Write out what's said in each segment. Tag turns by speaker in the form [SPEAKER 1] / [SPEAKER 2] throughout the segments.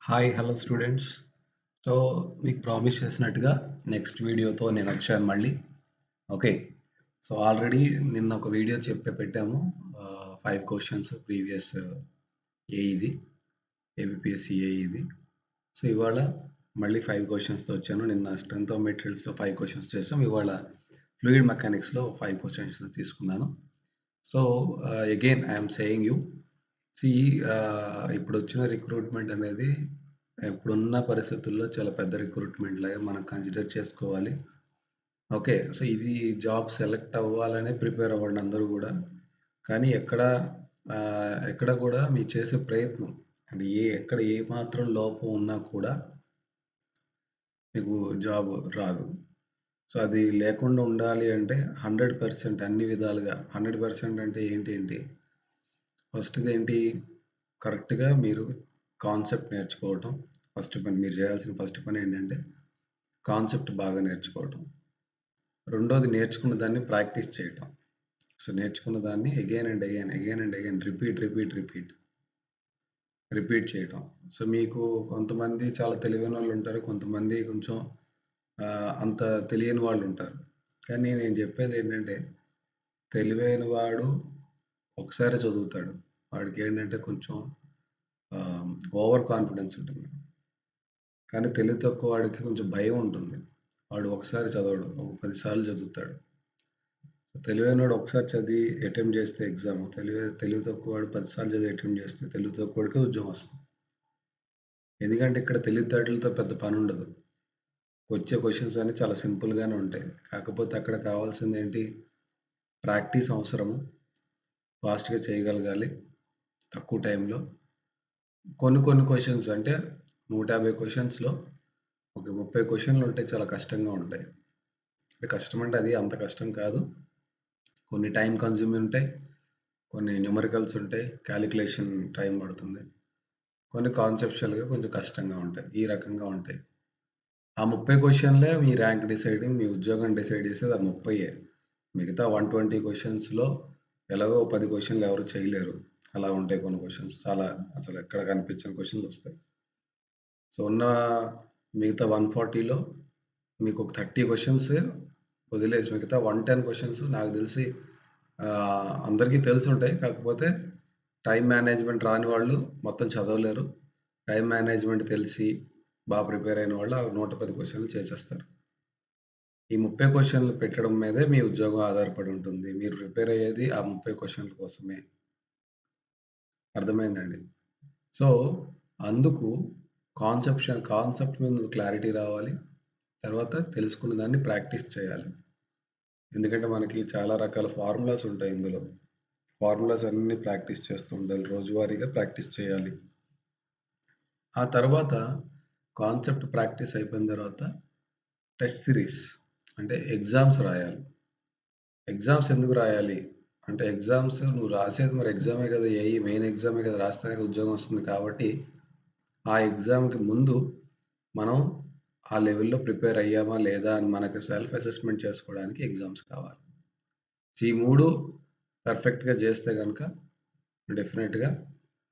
[SPEAKER 1] Hi hello students. So మీకు promise చేసినట్టుగా next వీడియోతో నేను వచ్చాను మళ్ళీ. ఓకే. సో ఆల్రెడీ నిన్న ఒక వీడియో పెట్టాము. 5 క్వశ్చన్స్ ప్రీవియస్ ఏఈది ఏబిపిఎస్సి ఏఈది. సో ఇవాళ మళ్ళీ 5 క్వశ్చన్స్తో వచ్చాను. నిన్న స్ట్రెంత్ ఆఫ్ మెటీరియల్స్లో 5 క్వశ్చన్స్ చేసాం. ఇవాళ ఫ్లూయిడ్ మెకానిక్స్లో 5 క్వశ్చన్స్ తీసుకున్నాను. So again I'm saying you see ఇప్పుడు వచ్చిన రిక్రూట్మెంట్ అనేది ఇప్పుడున్న పరిస్థితుల్లో చాలా పెద్ద రిక్రూట్మెంట్ లాగా మనం కన్సిడర్ చేసుకోవాలి. ఓకే. సో ఇది జాబ్ సెలెక్ట్ అవ్వాలనే ప్రిపేర్ అవ్వండి అందరూ గూడా. కానీ ఎక్కడ కూడా మీరు చేసే ప్రయత్నం అంటే ఎక్కడ ఏ మాత్రం లోపం ఉన్నా కూడా మీకు జాబ్ రాదు. సో అది లేకుండా ఉండాలి అంటే 100% అన్ని విధాలుగా 100% అంటే ఏంటి? ఫస్ట్‌ది ఏంటి? కరెక్ట్‌గా మీరు కాన్సెప్ట్ నేర్చుకోవటం. ఫస్ట్ పని మీరు చేయాల్సిన ఫస్ట్ పని ఏంటంటే కాన్సెప్ట్ బాగా నేర్చుకోవటం. రెండోది నేర్చుకున్న దాన్ని ప్రాక్టీస్ చేయటం. సో నేర్చుకున్న దాన్ని again and again, again and again repeat చేయటం. సో మీకు కొంతమంది చాలా తెలివైనోళ్ళుంటారు. కొంతమంది కొంచెం అంత తెలియని వాళ్ళుంటారు. కానీ నేను చెప్పేదేంటంటే తెలివైన వాడు ఒకసారే చదువుతాడు. వాడికేంటంటే కొంచెం ఓవర్ కాన్ఫిడెన్స్ ఉంటుంది. కానీ తెలివి తక్కువ వాడికి కొంచెం భయం ఉంటుంది. వాడు ఒకసారి చదవడు. ఒక 10 సార్లు చదువుతాడు. తెలివైనోడు ఒకసారి చదివి అటెంప్ట్ చేస్తే ఎగ్జామ్ తెలివి తక్కువ వాడు 10 సార్లు చదివి అటెంప్ట్ చేస్తే తెలివి తక్కువోడికే ఉద్యోగం వస్తుంది. ఎందుకంటే ఇక్కడ తెలివితేటలతో పెద్ద పనుండదు. వచ్చే క్వెషన్స్ అన్నీ చాలా సింపుల్‌గానే ఉంటాయి. కాకపోతే అక్కడ కావాల్సిందేంటి? ప్రాక్టీస్ అవసరము. ఫాస్ట్‌గా చేయగలగాలి. తక్కువ టైంలో. కొన్ని క్వెషన్స్ అంటే 150 క్వెషన్స్‌లో ఒక 30 క్వెషన్‌లుంటే చాలా కష్టంగా ఉంటాయి. అంటే కష్టం అంటే అది అంత కష్టం కాదు. కొన్ని టైమ్ కన్జ్యూమింగ్ ఉంటాయి. కొన్ని న్యూమరికల్స్ ఉంటాయి. కాలిక్యులేషన్ టైం పడుతుంది. కొన్ని కాన్సెప్చువల్‌గా కొంచెం కష్టంగా ఉంటాయి. ఈ రకంగా ఉంటాయి. ఆ 30 క్వెషన్‌లే మీ ర్యాంక్ డిసైడింగ్, మీ ఉద్యోగం డిసైడ్ చేసేది ఆ 30. మిగతా 120 క్వెషన్స్‌లో ఎలాగో 10 క్వెషన్‌లు ఎవరు చేయలేరు. అలా ఉంటాయి కొన్ని క్వెషన్స్. చాలా అసలు ఎక్కడ కనిపించని క్వెషన్స్ వస్తాయి. సో ఉన్న మిగతా 140లో మీకు ఒక 30 క్వెషన్స్ వదిలేసి మిగతా 110 క్వెషన్స్ నాకు తెలిసి అందరికీ తెలిసుంటాయి. కాకపోతే టైమ్ మేనేజ్మెంట్ రాని వాళ్ళు మొత్తం చదవలేరు. టైమ్ మేనేజ్మెంట్ తెలిసి బాగా ప్రిపేర్ అయిన వాళ్ళు ఆ 110 క్వెషన్లు చేసేస్తారు. ఈ 30 క్వెషన్లు పెట్టడం మీదే మీ ఉద్యోగం ఆధారపడి ఉంటుంది. మీరు ప్రిపేర్ అయ్యేది ఆ 30 క్వెషన్ల కోసమే. అర్థమైందండి. సో, అందుకు కాన్సెప్ట్ మీద క్లారిటీ రావాలి. తర్వాత తెలుసుకున్న దాన్ని ప్రాక్టీస్ చేయాలి. ఎందుకంటే మనకి చాలా రకాల ఫార్ములాస్ ఉంటాయి ఇందులో. ఫార్ములాస్ అన్నీ ప్రాక్టీస్ చేస్తూ ఉండాలి. రోజువారీగా ప్రాక్టీస్ చేయాలి. ఆ తర్వాత కాన్సెప్ట్ ప్రాక్టీస్ అయిపోయిన తర్వాత టెస్ట్ సిరీస్ అంటే ఎగ్జామ్స్ రాయాలి. ఎగ్జామ్స్ ఎందుకు రాయాలి? అంటే ఎగ్జామ్స్ నువ్వు రాసేది మరి ఎగ్జామే కదా! ఏఈ మెయిన్ ఎగ్జామే కదా! రాస్తేనే కదా ఉద్యోగం వస్తుంది కాబట్టి, ఆ ఎగ్జామ్‌కి ముందు మనం ఆ లెవెల్‌లో ప్రిపేర్ అయ్యామా లేదా అని మనకు సెల్ఫ్ అసెస్మెంట్ చేసుకోవడానికి ఎగ్జామ్స్ కావాలి. ఈ 3 పర్ఫెక్ట్‌గా చేస్తే గనక డెఫినిట్‌గా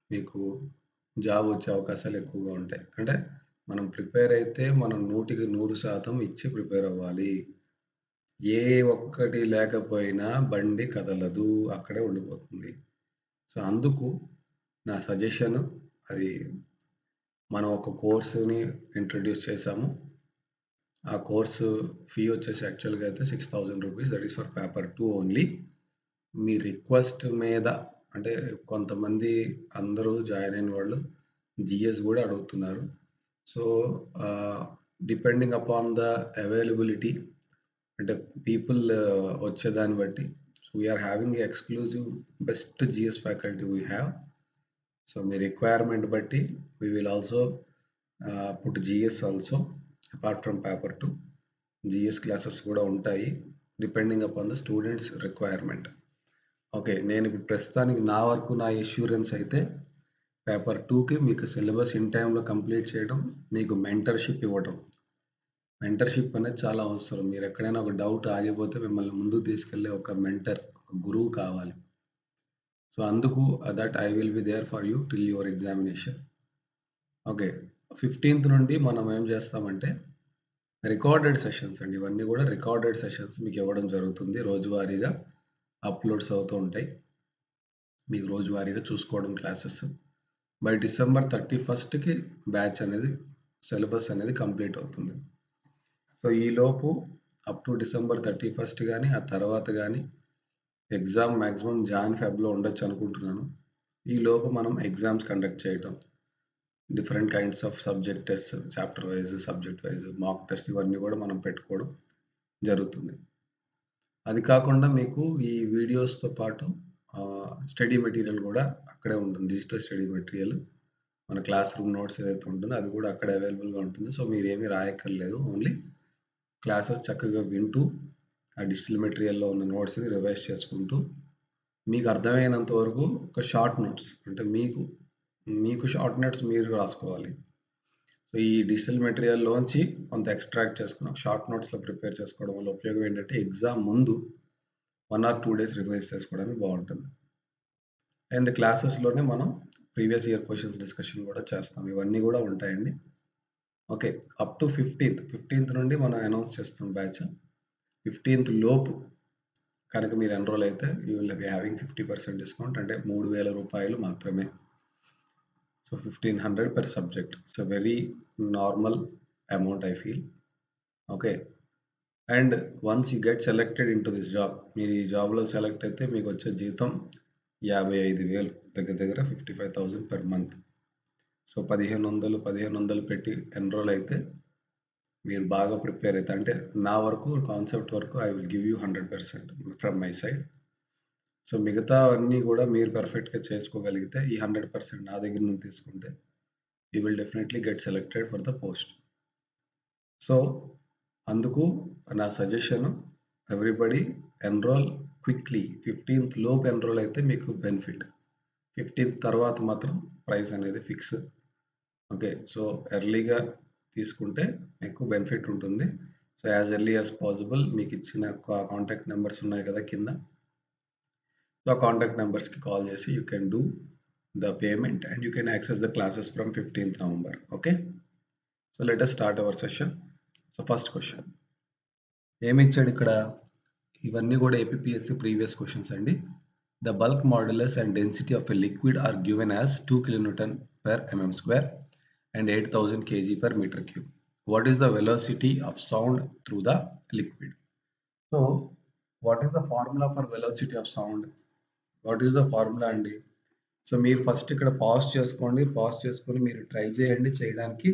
[SPEAKER 1] మీకు జాబ్ వచ్చే అవకాశాలు ఎక్కువగా ఉంటాయి. అంటే మనం ప్రిపేర్ అయితే మనం 100కి 100% ఇచ్చి ప్రిపేర్ అవ్వాలి. ఏ ఒక్కటి లేకపోయినా బండి కదలదు. అక్కడే ఉండిపోతుంది. సో, అందుకు నా సజెషను అది మనం ఒక కోర్స్‌ని ఇంట్రొడ్యూస్ చేశాము. ఆ కోర్సు ఫీ వచ్చేసి యాక్చువల్‌గా అయితే రూ. 6,000 that is for paper 2 only. Me request మీద అంటే కొంతమంది అందరూ జాయిన్ అయిన వాళ్ళు జీఎస్ గూడా అడుగుతున్నారు. So, ah, depending upon the availability అంటే పీపుల్ వచ్చేదాన్ని బట్టి so, we are having exclusive best GS faculty we have. So, మీ రిక్వైర్మెంట్ బట్టి we will also put GS also apart from paper 2 GS classes కూడా ఉంటాయి. Depending upon the students requirement. Okay. నేనిప్పుడు ప్రస్తుతానికి నా వరకు నా ఎష్యూరెన్స్ అయితే పేపర్ 2కి మీకు సిలబస్ ఇన్ టైమ్‌లో కంప్లీట్ చేయడం, మీకు మెంటర్‌షిప్ ఇవ్వటం. మెంటర్‌షిప్ అనేది చాలా అవసరం. మీరెక్కడైనా ఒక డౌట్ ఆగిపోతే మిమ్మల్ని ముందుకు తీసుకెళ్ళే ఒక మెంటర్, ఒక గురువు కావాలి. సో, అందుకు that I will be there for you till your examination. Okay. 15th నుండి మనం ఏం చేస్తామంటే రికార్డెడ్ సెషన్స్ అండి. ఇవన్నీ కూడా రికార్డెడ్ సెషన్స్ మీకు ఇవ్వడం జరుగుతుంది. రోజువారీగా అప్‌లోడ్స్ అవుతూ ఉంటాయి. మీకు రోజువారీగా చూసుకోవడం క్లాసెస్. బై డిసెంబర్ 31కి బ్యాచ్ అనేది సిలబస్ అనేది కంప్లీట్ అవుతుంది. సో ఈలోపు అప్ టు డిసెంబర్ 31 గానీ, ఆ తర్వాత గానీ ఎగ్జామ్ మాక్సిమం జాన్, ఫెబ్‌లో ఉండొచ్చు అనుకుంటున్నాను. ఈలోపు మనం ఎగ్జామ్స్ కండక్ట్ చేయటం. Different kinds of subject test, chapter wise, subject wise, mock test ఇవన్నీ కూడా మనం పెట్టుకోవడం జరుగుతుంది. అది కాకుండా మీకు ఈ వీడియోస్‌తో పాటు స్టడీ మెటీరియల్ కూడా అక్కడే ఉంటుంది. Digital study material. మన క్లాస్ రూమ్ నోట్స్ ఏదైతే ఉంటుందో అది కూడా అక్కడే అవైలబుల్‌గా ఉంటుంది. సో మీరేమి రాయక్కర్లేదు. ఓన్లీ క్లాసెస్ చక్కగా వింటూ, ఆ డిజిటల్ మెటీరియల్‌లో ఉన్న నోట్స్‌ని రివైజ్ చేసుకుంటూ, మీకు అర్థమైనంత వరకు ఒక షార్ట్ నోట్స్ అంటే మీకు షార్ట్ నోట్స్ మీరు రాసుకోవాలి. సో ఈ డిజిటల్ మెటీరియల్‌లోంచి కొంత ఎక్స్‌ట్రాక్ట్ చేసుకొని ఒక షార్ట్ నోట్స్‌లో ప్రిపేర్ చేసుకోవడం వల్ల ఉపయోగం ఏంటంటే ఎగ్జామ్ ముందు 1 ఆర్ 2 డేస్ రివైజ్ చేసుకోవడానికి బావుంటుంది. అండ్ క్లాసెస్‌లోనే మనం ప్రీవియస్ ఇయర్ క్వెషన్స్ డిస్కషన్ కూడా చేస్తాం. ఇవన్నీ కూడా ఉంటాయండి. ఓకే. అప్ టు 15థ్ నుండి మనం అనౌన్స్ చేస్తాం బ్యాచ్. 15థ్ లోపు కనుక మీరు ఎన్రోల్ అయితే you will be having 50% discount అంటే రూ. 3000 మాత్రమే. So 1500 per subject. It's a very normal amount I feel. Okay. And once you get selected into this job, మీరు ఈ జాబ్‌లో సెలెక్ట్ అయితే మీకు వచ్చే జీతం 55,000 దగ్గర దగ్గర 55,000 పర్ మంత్. సో 1500 పెట్టి ఎన్రోల్ అయితే మీరు బాగా ప్రిపేర్ అయితే అంటే నా వరకు కాన్సెప్ట్ వరకు I will give you 100% from my side. So మిగతా అన్నీ కూడా మీరు పర్ఫెక్ట్‌గా చేసుకోగలిగితే ఈ 100% నా దగ్గర నుంచి తీసుకుంటే you will definitely get selected for the post. So అందుకు నా సజెషను ఎవ్రీబడీ ఎన్రోల్ క్విక్లీ. 15థ్ లోపు ఎన్రోల్ అయితే మీకు బెనిఫిట్. 15థ్ తర్వాత మాత్రం ప్రైస్ అనేది ఫిక్స్. ఓకే. సో ఎర్లీగా తీసుకుంటే ఎక్కువ బెనిఫిట్ ఉంటుంది. So as early as possible మీకు ఇచ్చిన కాంటాక్ట్ నెంబర్స్ ఉన్నాయి కదా కింద. సో కాంటాక్ట్ నెంబర్స్‌కి కాల్ చేసి you can do the payment and you can access the classes from 15th November. Okay. So let us start our session. So first question ఏమి ఇచ్చాడు ఇక్కడ? ఇవన్నీ కూడా ఏపీపీఎస్సీ ప్రీవియస్ క్వెషన్స్ అండి. The bulk modulus and density of a liquid are given as 2 kilonewton per mm square and 8000 kg per meter cube. What is the velocity of sound through the liquid? So, what is the formula for velocity of sound? What is the formula అండి? So మీరు first ఇక్కడ pause చేసుకోండి. Pause చేసుకొని మీరు try చేయండి చేయడానికి.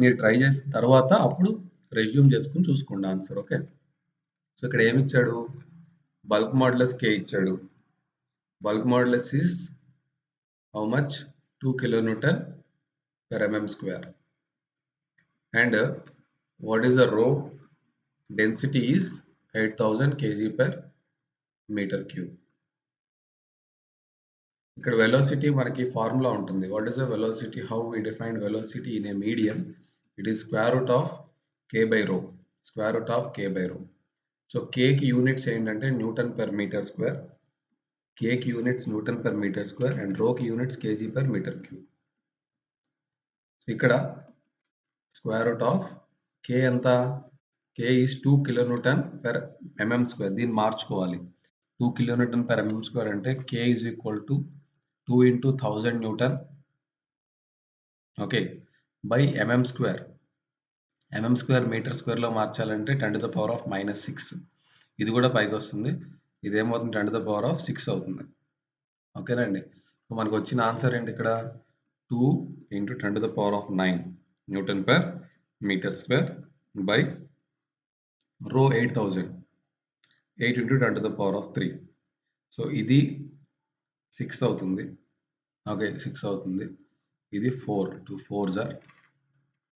[SPEAKER 1] మీరు try చేసిన తర్వాత అప్పుడు రెజ్యూమ్ చేసుకొని చూసుకోండి ఆన్సర్. ఓకే. సో ఇక్కడ ఏమి ఇచ్చాడు? బల్క్ మాడ్యులస్ K ఇచ్చాడు. Bulk modulus is how much? 2 kilonewton per mm square. And what is the rho? Density is 8000 kg per meter cube. ఇక్కడ velocity మనకి ఫార్ములా ఉంటుంది. What is the velocity? How we define velocity in a medium? It is square root of k by rho. Square root of k by rho. So k కి units ఏంటంటే Newton per meter square. k కి units Newton per meter square and rho కి units kg per meter cube. ఇక్కడ square root of కే ఎంత? కే is 2 kilonewton per mm square. దీన్ని మార్చుకోవాలి. 2 kilonewton per mm square అంటే K is equal to 2 into 1000 Newton, okay, by mm square. mm square metre స్క్వేర్లో మార్చాలంటే 10⁻⁻6. ఇది కూడా పైకి వస్తుంది. ఇదేమవుతుంది? 10⁻6 అవుతుంది. ఓకేనండి. సో మనకు వచ్చిన ఆన్సర్ ఏంటి ఇక్కడ? 2 into 10⁻9 Newton per meter square by rho 8000. 8 into 10⁻3. So ఇది 6 అవుతుంది. ఓకే, 6 అవుతుంది. ఇది 4. 2 4s are.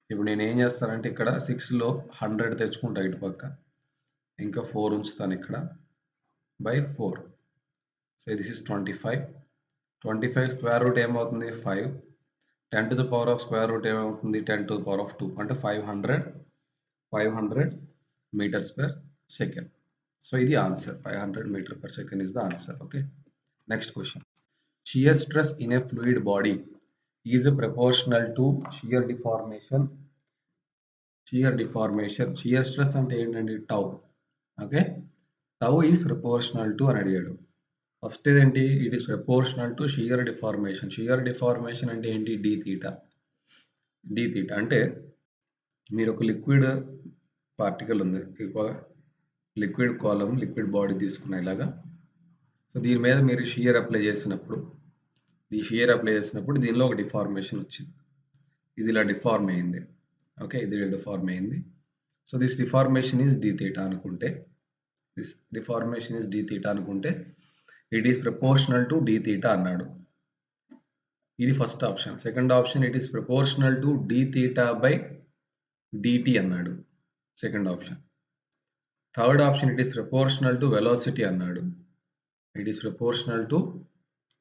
[SPEAKER 1] ఇప్పుడు నేను ఏం చేస్తానంటే ఇక్కడ 6లో 100 తెచ్చుకుంటా ఇటు పక్క, ఇంకా 4 ఉంచుతాను ఇక్కడ by 4. So this is 25. 25 square root ఏమవుతుంది? 5. 10 to the power of square root ఏమవుతుంది? 10 to the power of 2 అంటే 500 meters per second. సో ఇది answer. 500 meter per second is the answer. Okay. Next question. Shear stress in a fluid body is proportional to shear deformation. Shear stress అంటే ఏంటండి? Tau. Okay. Tau is proportional to అని అడిగాడు. First ఏంటి? It is proportional to shear deformation. Shear deformation అంటే ఏంటి? D theta. D theta అంటే మీరు ఒక లిక్విడ్ పార్టికల్ ఉంది. లిక్విడ్ కాలమ్, లిక్విడ్ బాడీ తీసుకున్న ఇలాగా. సో దీని మీద మీరు షియర్ అప్లై చేసినప్పుడు, ఈ షియర్ అప్లై చేసినప్పుడు దీనిలో ఒక డిఫార్మేషన్ వచ్చింది. ఇది ఇలా డిఫార్మ్ అయింది. ఓకే. ఇది డిఫార్మ్ అయింది. So this deformation is d theta అనుకుంటే, it is proportional to d theta అన్నాడు. ఇది first option. Second option, it is proportional to d theta by dt అన్నాడు. Second option. Third option, it is proportional to velocity అన్నాడు. It is proportional to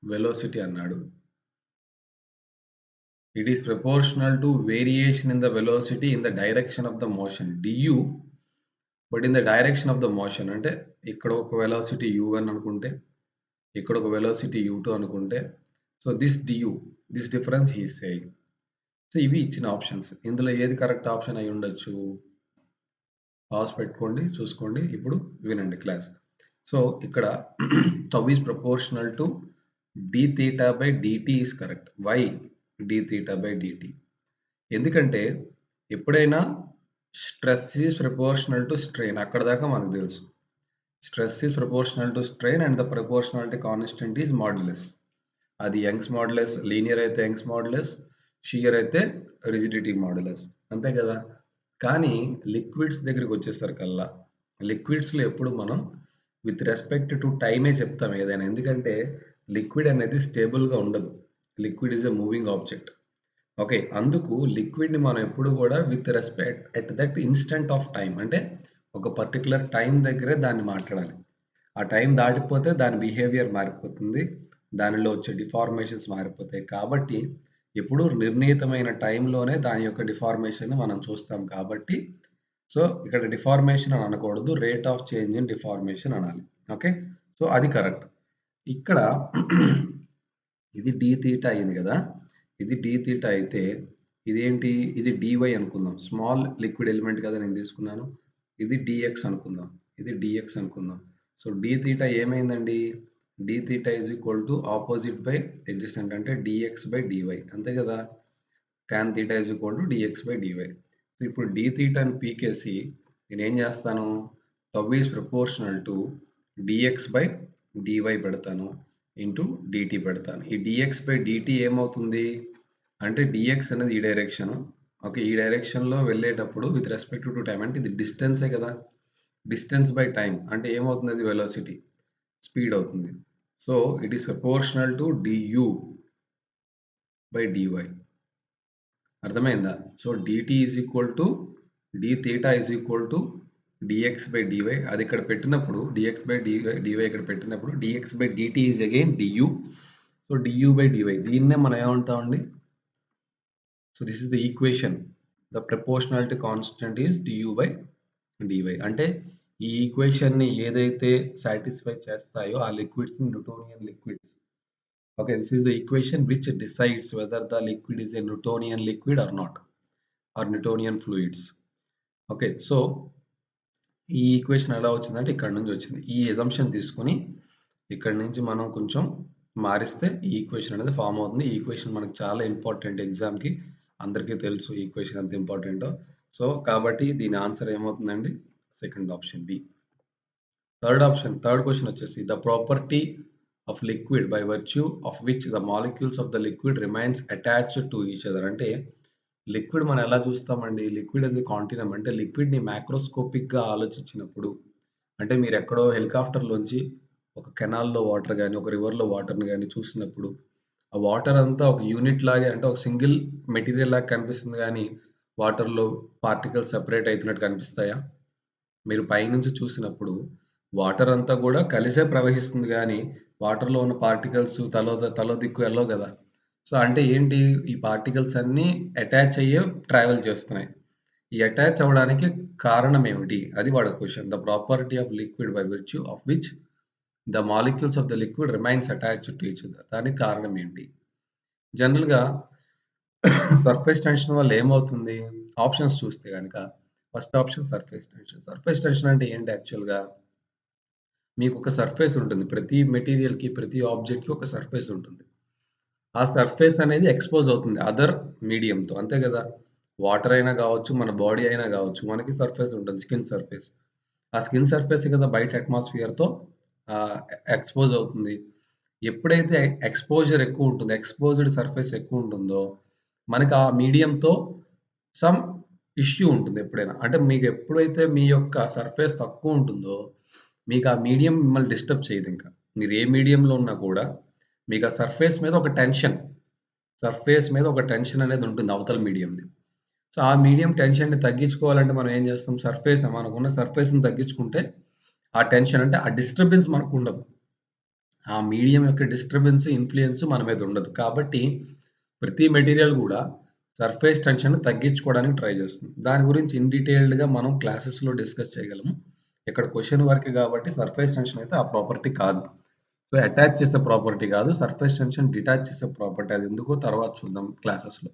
[SPEAKER 1] velocity అన్నాడు. It is proportional to variation in the velocity in the direction of the motion du, but in the direction of the motion అంటే ఇక్కడ ఒక velocity u1 అనుకుంటే, ఇక్కడ ఒక velocity u2 అనుకుంటే, so this difference he is saying. So ఇవి ఇచ్చిన options. ఇందులో ఏది కరెక్ట్ ఆప్షన్ అయి ఉండొచ్చు? పాస్ పెట్టుకోండి, చూసుకోండి. ఇప్పుడు వినండి క్లాస్. సో ఇక్కడ tau is proportional to d theta by dt is correct. Why d theta by dt? ఎందుకంటే ఎప్పుడైనా stress is proportional to strain. అక్కడ దాకా మనకు తెలుసు. Stress is proportional to strain and the proportionality constant is modulus. అది Young's modulus, linear అయితే Young's modulus, shear అయితే rigidity modulus. అంతే కదా. కానీ లిక్విడ్స్ దగ్గరికి వచ్చేసరికల్లా, లిక్విడ్స్లో ఎప్పుడు మనం విత్ రెస్పెక్ట్ టు టైమే చెప్తాం ఏదైనా. ఎందుకంటే లిక్విడ్ అనేది స్టేబుల్గా ఉండదు. Liquid is a moving object. Okay. అందుకు లిక్విడ్‌ని మనం ఎప్పుడు కూడా with respect at that instant of time, అంటే ఒక పర్టిక్యులర్ టైం దగ్గరే దాన్ని మాట్లాడాలి. ఆ టైం దాటిపోతే దాని బిహేవియర్ మారిపోతుంది. దానిలో వచ్చే డిఫార్మేషన్స్ మారిపోతాయి. కాబట్టి ఎప్పుడూ నిర్ణీతమైన టైంలోనే దాని యొక్క డిఫార్మేషన్‌ని మనం చూస్తాం కాబట్టి, సో ఇక్కడ డిఫార్మేషన్ అని అనకూడదు. Rate of change in deformation అనాలి. ఓకే. సో అది కరెక్ట్. ఇక్కడ ఇది డి థీటా అయింది కదా. ఇది డి థీటా అయితే ఇదేంటి? ఇది dy అనుకుందాం. స్మాల్ లిక్విడ్ ఎలిమెంట్ కదా నేను తీసుకున్నాను. ఇది dx అనుకుందాం. ఇది dx అనుకుందాం. సో డి థీటా ఏమైందండి? D theta is equal to opposite by adjacent అంటే dx బై dy. అంతే కదా. tan theta is equal to dx by dy. ఇప్పుడు డి థీటాని పీకేసి నేనేం చేస్తాను? Tau is proportional to dx by dy పెడతాను. ఇంటూ dt పెడతాను. ఈ dx బై dt ఏమవుతుంది అంటే dx అనేది ఈ డైరెక్షన్. ఓకే. ఈ డైరెక్షన్లో వెళ్ళేటప్పుడు విత్ రెస్పెక్ట్ టు టైం అంటే ఇది డిస్టెన్సే కదా. డిస్టెన్స్ బై టైం అంటే ఏమవుతుంది? అది వెలాసిటీ, స్పీడ్ అవుతుంది. So it is proportional to du by dy. అర్థమైందా? So dt is equal to d theta is equal to dx by dy. అది ఇక్కడ పెట్టినప్పుడు dx బై dy ఇక్కడ పెట్టినప్పుడు dx by dt is again du. So du by dy దీన్నే మనం ఏమంటామండి? So this is the equation. The proportionality constant is du by dy. అంటే ఈ ఈక్వేషన్‌ని ఏదైతే సాటిస్ఫై చేస్తాయో ఆ లిక్విడ్స్‌ని Newtonian liquids. Okay. This is the equation which decides whether the liquid is a Newtonian liquid or not, or Newtonian fluids. Okay. So ఈ equation ఎలా వచ్చిందంటే ఇక్కడి నుంచి వచ్చింది. ఈ అసంప్షన్ తీసుకొని ఇక్కడి నుంచి మనం కొంచెం మారిస్తే ఈ ఈక్వేషన్ అనేది ఫార్మ్ అవుతుంది. ఈ ఈక్వేషన్ మనకు చాలా ఇంపార్టెంట్ ఎగ్జామ్‌కి. అందరికీ తెలుసు ఈ ఈక్వేషన్ ఎంత ఇంపార్టెంటో. సో కాబట్టి దీని ఆన్సర్ ఏమవుతుందండి? Second option B. Third question వచ్చేసి the property of liquid by virtue of which the molecules of the liquid remains attached to each other. అంటే లిక్విడ్ మనం ఎలా చూస్తామండి? లిక్విడ్ యాస్ ఎ కాంటినమ్ అంటే లిక్విడ్‌ని మాక్రోస్కోపిక్‌గా ఆలోచించినప్పుడు, అంటే మీరు ఎక్కడో హెలికాప్టర్‌లోంచి ఒక కెనాల్‌లో వాటర్ గాని, ఒక రివర్‌లో వాటర్‌ని గాని చూసినప్పుడు, ఆ వాటర్ అంతా ఒక యూనిట్ లాగే అంటే ఒక సింగిల్ మెటీరియల్ లాగా కనిపిస్తుంది గానీ, వాటర్‌లో పార్టికల్స్ సెపరేట్ అయితున్నట్టు కనిపిస్తాయా? మీరు పైనుంచి చూసినప్పుడు వాటర్ అంతా గూడా కలిసే ప్రవహిస్తుంది గానీ, వాటర్‌లో ఉన్న పార్టికల్స్ తలో దిక్కు ఎళ్ళవు గదా. సో, అంటే ఏంటి? ఈ పార్టికల్స్ అన్నీ అటాచ్ అయ్యే ట్రావెల్ చేస్తున్నాయి. ఈ అటాచ్ అవ్వడానికి కారణం ఏమిటి? అది వాడి question. The property of liquid by virtue of which the molecules of the liquid remains attached to each other. దానికి కారణం ఏంటి? జనరల్‌గా సర్ఫేస్ టెన్షన్ వల్ల ఏమవుతుంది? ఆప్షన్స్ చూస్తే గనక first option surface tension. Surface tension అంటే ఏంటి యాక్చువల్‌గా? మీకొక సర్ఫేస్ ఉంటుంది. ప్రతి మెటీరియల్‌కి, ప్రతి ఆబ్జెక్ట్‌కి ఒక సర్ఫేస్ ఉంటుంది. ఆ సర్ఫేస్ అనేది ఎక్స్‌పోజ్ అవుతుంది అదర్ మీడియంతో. అంతే గదా! వాటర్ అయినా గావచ్చు, మన బాడీ అయినా గావచ్చు. మనకి సర్ఫేస్ ఉంటుంది. Skin surface. ఆ స్కిన్ సర్ఫేసే కదా బయట అట్మాస్ఫియర్‌తో ఎక్స్‌పోజ్ అవుతుంది. ఎప్పుడైతే ఎక్స్‌పోజర్ ఎక్కువుంటుందో, ఎక్స్‌పోజ్డ్ సర్ఫేస్ ఎక్కువుంటుందో, మనకు ఆ మీడియంతో సమ్ ఇష్యూ ఉంటుంది ఎప్పుడైనా. అంటే మీకు ఎప్పుడైతే మీ యొక్క సర్ఫేస్ తక్కువుంటుందో, మీకు ఆ మీడియం మిమ్మల్ని డిస్టర్బ్ చేయదింక. మీరు ఏ మీడియంలో ఉన్నా కూడా, మీకు ఆ సర్ఫేస్ మీద ఒక టెన్షన్, సర్ఫేస్ మీద ఒక టెన్షన్ అనేది ఉంటుంది అవతల మీడియంది. సో, ఆ మీడియం టెన్షన్‌ని తగ్గించుకోవాలంటే మనం ఏం చేస్తాం? మనకున్న సర్ఫేస్‌ని తగ్గించుకుంటే, ఆ టెన్షన్ అంటే ఆ డిస్టర్బెన్స్ మనకుండదు. ఆ మీడియం యొక్క డిస్టర్బెన్స్, ఇన్‌ఫ్లూయన్స్ మన మీద ఉండదు. కాబట్టి ప్రతి మెటీరియల్ గూడా సర్ఫేస్ టెన్షన్‌ని తగ్గించుకోవడానికి ట్రై చేస్తుంది. దాని గురించి ఇన్ డీటెయిల్డ్‌గా మనం క్లాసెస్‌లో డిస్కస్ చేయగలము. ఇక్కడ క్వెషన్ వరకే కాబట్టి సర్ఫేస్ టెన్షన్ అయితే ఆ ప్రాపర్టీ కాదు. సో, అటాచ్ చేసే ప్రాపర్టీ కాదు. సర్ఫేస్ టెన్షన్ డిటాచ్ చేసే ప్రాపర్టీ. అది ఎందుకో తర్వాత చూద్దాం క్లాసెస్‌లో.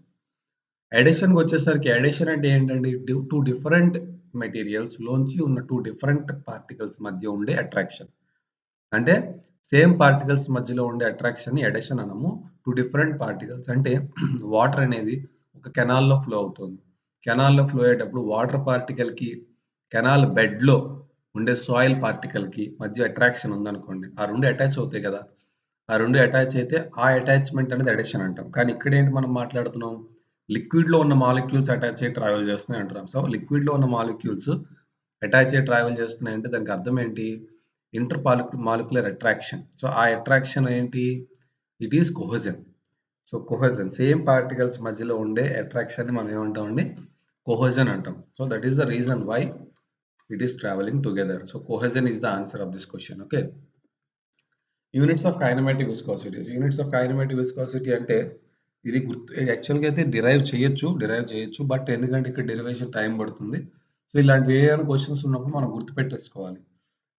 [SPEAKER 1] అడిషన్‌కొచ్చేసరికి అడిషన్ అంటే ఏంటండి? 2 డిఫరెంట్ మెటీరియల్స్‌లోంచి ఉన్న 2 డిఫరెంట్ పార్టికల్స్ మధ్య ఉండే అట్రాక్షన్. అంటే సేమ్ పార్టికల్స్ మధ్యలో ఉండే అట్రాక్షన్‌ని అడిషన్ అనము. 2 డిఫరెంట్ పార్టికల్స్ అంటే వాటర్ అనేది ఒక కెనాల్‌లో ఫ్లో అవుతుంది. కెనాల్‌లో ఫ్లో అయ్యేటప్పుడు వాటర్ పార్టికల్‌కి కెనాల్ బెడ్‌లో ఉండే సాయిల్ పార్టికల్‌కి మధ్య అట్రాక్షన్ ఉందనుకోండి. ఆ 2 అటాచ్ అవుతాయి కదా! ఆ 2 అటాచ్ అయితే ఆ అటాచ్‌మెంట్ అనేది అడిషన్ అంటాం. కానీ ఇక్కడేంటి మనం మాట్లాడుతున్నాం? లిక్విడ్‌లో ఉన్న మాలిక్యూల్స్ అటాచ్ అయ్యి ట్రావెల్ చేస్తున్నాయి అంటున్నాం. సో, లిక్విడ్‌లో ఉన్న మాలిక్యూల్స్ అటాచ్ అయ్యి ట్రావెల్ చేస్తున్నాయంటే దానికి అర్థం ఏంటి? Molecular attraction. సో, ఆ అట్రాక్షన్ ఏంటి? It is cohesion. So, cohesion same particles మధ్యలో ఉండే అట్రాక్షన్‌ని మనం ఏమంటామండి? కొహెజన్ అంటాం. So, that is the reason why it is travelling together. So, cohesion is the answer of this question. Okay. Units of kinematic viscosities. Units of kinematic viscosity అంటే ఇది యాక్చువల్‌గా అయితే డిరైవ్ చేయొచ్చు. బట్ ఎందుకంటే ఇక్కడ డెరివేషన్ టైమ్ పడుతుంది. So, ఇలాంటివి ఏవైనా క్వెషన్స్ ఉన్నప్పుడు మనం గుర్తుపెట్టేసుకోవాలి.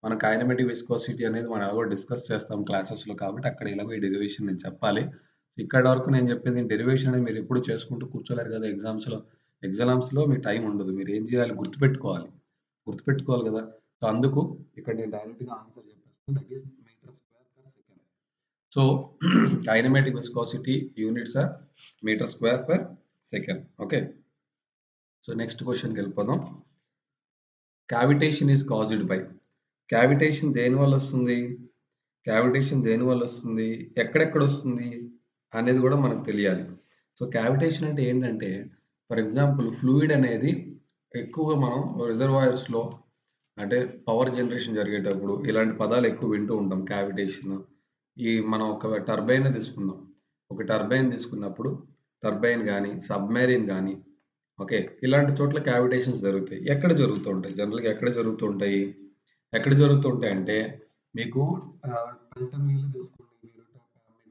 [SPEAKER 1] మన కైనమాటిక్ విస్కోసిటీ అనేది మనం ఎలాగో డిస్కస్ చేస్తాం క్లాసెస్‌లో కాబట్టి అక్కడ ఎలాగో ఈ డెరివేషన్ నేను చెప్పాలి. ఇక్కడి వరకు నేను చెప్పింది డెరివేషన్ అనేది మీరు ఎప్పుడు చేసుకుంటూ కూర్చోలేరు కదా ఎగ్జామ్స్‌లో. ఎగ్జామ్స్‌లో మీకు టైం ఉండదు. మీరు ఏం చేయాలి? గుర్తుపెట్టుకోవాలి. గుర్తుపెట్టుకోవాలి కదా! సో, అందుకు ఇక్కడ నేను డైరెక్ట్‌గా ఆన్సర్ చెప్పేస్తాను. That is metre square per second. So, kinematic viscosity units are metre square per second. Okay. So, next క్వెషన్‌కెళ్ళిపోదాం. Cavitation is caused by. Cavitation దేనివల్లొస్తుంది? కావిటేషన్ దేనివల్లొస్తుంది? ఎక్కడెక్కడొస్తుంది? అనేది గూడా మనకు తెలియాలి. సో, కావిటేషన్ అంటే ఏంటంటే, ఫర్ ఎగ్జాంపుల్ ఫ్లూయిడ్ అనేది ఎక్కువగా మనం రిజర్వాయర్స్‌లో అంటే పవర్ జనరేషన్ జరిగేటప్పుడు ఇలాంటి పదాలు ఎక్కువ వింటూ ఉంటాం. కావిటేషన్. మనం ఒక టర్బైనే తీసుకుందాం. ఒక టర్బైన్ తీసుకున్నప్పుడు టర్బైన్ గాని, సబ్‌మెరైన్ గాని ఓకే. ఇలాంటి చోట్ల కావిటేషన్స్ జరుగుతాయి. ఎక్కడ జరుగుతూ ఉంటాయి? జనరల్‌గా ఎక్కడ జరుగుతూ ఉంటాయి? ఎక్కడ జరుగుతూ ఉంటాయంటే మీకు పెంట నీళ్ళు తీసుకోండి.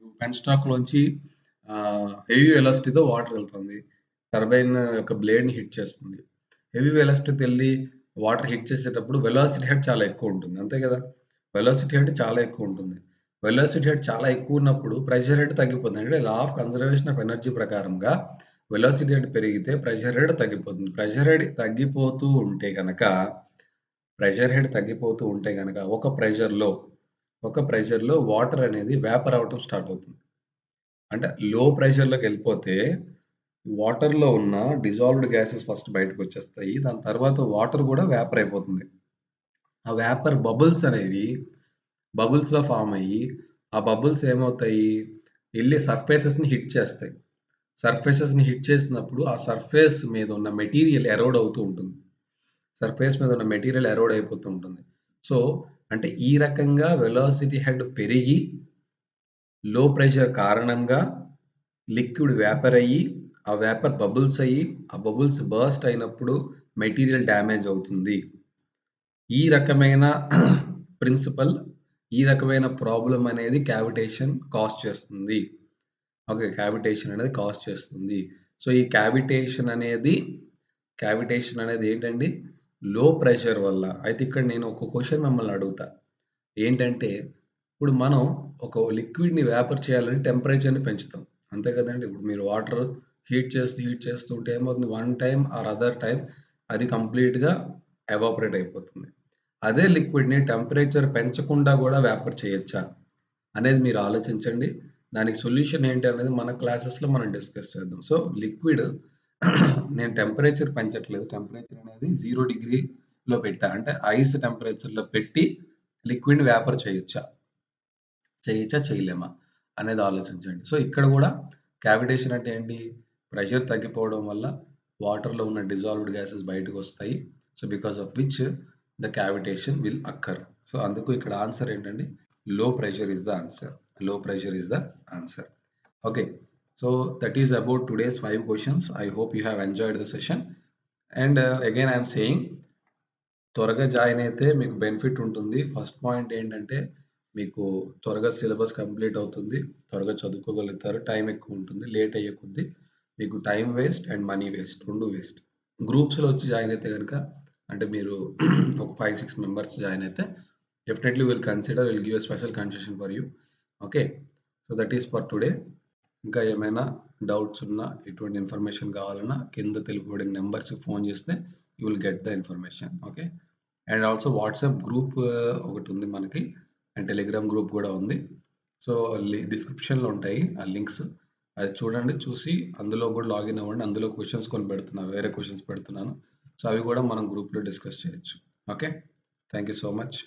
[SPEAKER 1] మీకు పెన్ స్టాక్‌లోంచి హెవీ వెలాసిటీతో వాటర్ వెళ్తుంది. టర్బైన్ యొక్క బ్లేడ్‌ని హిట్ చేస్తుంది. హెవీ వెలాసిటీతో ఎళ్లి వాటర్ హిట్ చేసేటప్పుడు వెలాసిటీ హెడ్ చాలా ఎక్కువుంటుంది. అంతే గదా! వెలాసిటీ హెడ్ చాలా ఎక్కువుంటుంది. వెలాసిటీ హెడ్ చాలా ఎక్కువున్నప్పుడు ప్రెషర్ హెడ్ తగ్గిపోతుంది. అంటే law of conservation of energy ప్రకారంగా వెలాసిటీ హెడ్ పెరిగితే ప్రెషర్ హెడ్ తగ్గిపోతుంది. ప్రెషర్ హెడ్ తగ్గిపోతూ ఉంటే గనక ఒక ప్రెషర్‌లో వాటర్ అనేది వేపర్ అవ్వటం స్టార్ట్ అవుతుంది. అంటే లో ప్రెషర్‌లోకెళ్ళిపోతే వాటర్‌లో ఉన్న డిజాల్వ్డ్ గ్యాసెస్ ఫస్ట్ బయటకొచ్చేస్తాయి. దాని తర్వాత వాటర్ గూడా వేపర్ అయిపోతుంది. ఆ వేపర్ బబుల్స్‌లా ఫార్మ్ అయ్యి, ఆ బబుల్స్ ఏమవుతాయి? ఎళ్లి సర్ఫేసెస్‌ని హిట్ చేస్తాయి. సర్ఫేసెస్‌ని హిట్ చేసినప్పుడు ఆ సర్ఫేస్ మీద ఉన్న మెటీరియల్ ఎరోడ్ అవుతూ ఉంటుంది. సర్ఫేస్ మీద ఉన్న మెటీరియల్ ఎరోడ్ అయిపోతూ ఉంటుంది. సో, అంటే ఈ రకంగా వెలాసిటీ హెడ్ పెరిగి, లో ప్రెషర్ కారణంగా లిక్విడ్ వేపర్ అయ్యి, ఆ వేపర్ బబుల్స్ అయ్యి, ఆ బబుల్స్ బర్స్ట్ అయినప్పుడు మెటీరియల్ డ్యామేజ్ అవుతుంది. ఈ రకమైన ప్రిన్సిపల్, ఈ రకమైన ప్రాబ్లమ్ అనేది కావిటేషన్ కాజ్ చేస్తుంది. ఓకే. కావిటేషన్ అనేది కాజ్ చేస్తుంది. సో, ఈ కావిటేషన్ అనేది ఏంటండి? లో ప్రెషర్ వల్ల. అయితే ఇక్కడ నేను ఒక క్వెషన్ మిమ్మల్ని అడుగుతా. ఏంటంటే, ఇప్పుడు మనం ఒక లిక్విడ్‌ని వేపర్ చేయాలంటే టెంపరేచర్‌ని పెంచుతాం. అంతే కదండీ! ఇప్పుడు మీరు వాటర్ హీట్ చేస్తూ ఉంటే ఏమవుతుంది, one time or other time అది కంప్లీట్‌గా ఎవాపరేట్ అయిపోతుంది. అదే లిక్విడ్‌ని టెంపరేచర్ పెంచకుండా గూడా వేపర్ చేయొచ్చా? అనేది మీరు ఆలోచించండి. దానికి సొల్యూషన్ ఏంటి అనేది మన క్లాసెస్‌లో మనం డిస్కస్ చేద్దాం. సో, లిక్విడ్ నేను టెంపరేచర్ పెంచట్లేదు. టెంపరేచర్ అనేది 0 డిగ్రీలో పెట్టా. అంటే ఐస్ టెంపరేచర్‌లో పెట్టి లిక్విడ్‌ని వేపర్ చేయొచ్చా? చేయొచ్చా? చేయలేమా? అనేది ఆలోచించండి. సో, ఇక్కడ గూడా కావిటేషన్ అంటే ఏంటి? ప్రెషర్ తగ్గిపోవడం వల్ల వాటర్‌లో ఉన్న డిజాల్వ్డ్ గ్యాసెస్ బయటకొస్తాయి. So, because of which the cavitation will occur. So, అందుకు ఇక్కడ ఆన్సర్ ఏంటండి? Low pressure is the answer. Low pressure is the answer. Okay. So that is about today's 5 questions. I hope you have enjoyed the session. And again, I am saying త్వరగా join అయితే మీకు benefit ఉంటుంది. First point ఏంటంటే, మీకు త్వరగా syllabus complete అవుతుంది. త్వరగా చదువుకోగలుగుతారు. Time ఎక్కువ ఉంటుంది. లేట్ అయ్యే కొద్దీ మీకు time waste and money waste 2 waste. గ్రూప్స్‌లో వచ్చి జాయిన్ అయితే గనుక అంటే మీరు ఒక 5, 6 మెంబర్స్ జాయిన్ అయితే definitely will give a special concession for you. Okay. So that is for today. ఇంకా ఏమైనా డౌట్స్ ఉన్నా, ఎటువంటి ఇన్ఫర్మేషన్ కావాలన్నా కింద తెలుపబడిన నెంబర్స్‌కి ఫోన్ చేస్తే you will get the information. Okay. And also WhatsApp group ఒకటుంది మనకి. అండ్ టెలిగ్రామ్ గ్రూప్ గూడా ఉంది. సో, డిస్క్రిప్షన్‌లో ఉంటాయి ఆ లింక్స్. అది చూడండి. చూసి అందులో గూడా లాగిన్ అవ్వండి. అందులో క్వెషన్స్ కొన్ని పెడుతున్నా. వేరే క్వెషన్స్ పెడుతున్నాను. సో, అవి గూడా మనం గ్రూప్‌లో డిస్కస్ చేయొచ్చు. Okay. Thank you so much.